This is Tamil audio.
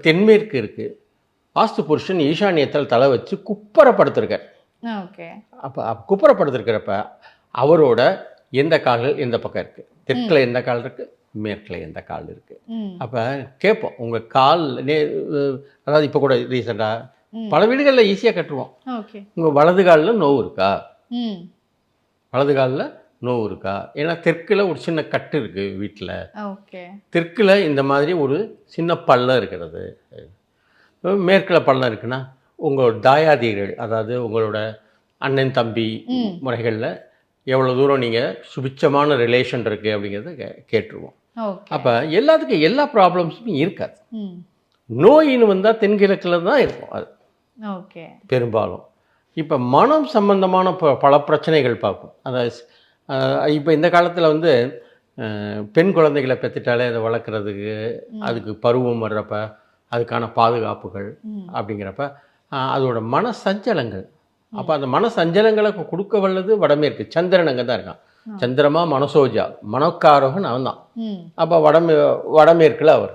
தென்மேற்கு இருக்குது, வாஸ்து புருஷன் ஈசானியத்தில் தலை வச்சு குப்புறப்படுத்திருக்கார். ஓகே. அப்போ குப்புறப்படுத்திருக்கிறப்ப அவரோட எந்த கால்கள் எந்த பக்கம் இருக்குது, தெற்கில் எந்த கால் இருக்குது, மேற்கில் எந்த கால் இருக்குது. அப்போ கேட்போம் உங்கள் கால் அதாவது இப்போ கூட ரீசெண்டாக பல வீடுகளில் ஈஸியாக கட்டுருவோம். ஓகே. உங்கள் வலது காலில் நோவு இருக்கா, ம். வலது காலில் நோவு இருக்கா? ஏன்னா தெற்கில் ஒரு சின்ன கட்டு இருக்குது வீட்டில், ஓகே. தெற்கில் இந்த மாதிரி ஒரு சின்ன பள்ளம் இருக்கிறது, மேற்கில் பள்ளம் இருக்குன்னா உங்களோட தாயாதிகள், அதாவது உங்களோட அண்ணன் தம்பி முறைகளில் எவ்வளோ தூரம் நீங்கள் சுபிச்சமான ரிலேஷன் இருக்குது அப்படிங்கிறத கேட்டுருவோம். ஓகே. அப்போ எல்லாத்துக்கும் எல்லா ப்ராப்ளம்ஸுமே இருக்காது. ம். நோயின்னு வந்தால் தென்கிழக்கில் தான் இருக்கும் அது ஓகே. பெரும்பாலும். இப்போ மனம் சம்பந்தமான பல பிரச்சனைகள் பார்க்கும். அதாவது இப்போ இந்த காலத்தில் வந்து பெண் குழந்தைகளை பெற்றுட்டாலே அதை வளர்க்குறதுக்கு, அதுக்கு பருவம் வர்றப்ப அதுக்கான பாதுகாப்புகள் அப்படிங்கிறப்ப அதோட மன சஞ்சலங்கள். அப்போ அந்த மன சஞ்சலங்களை கொடுக்க வல்லது வடமேற்கு. சந்திரன் அங்கே தான் இருக்கான். சந்திரமா மனசோஜா, மனக்காரகன் அவன் தான். அப்போ வடமேற்கில் அவர்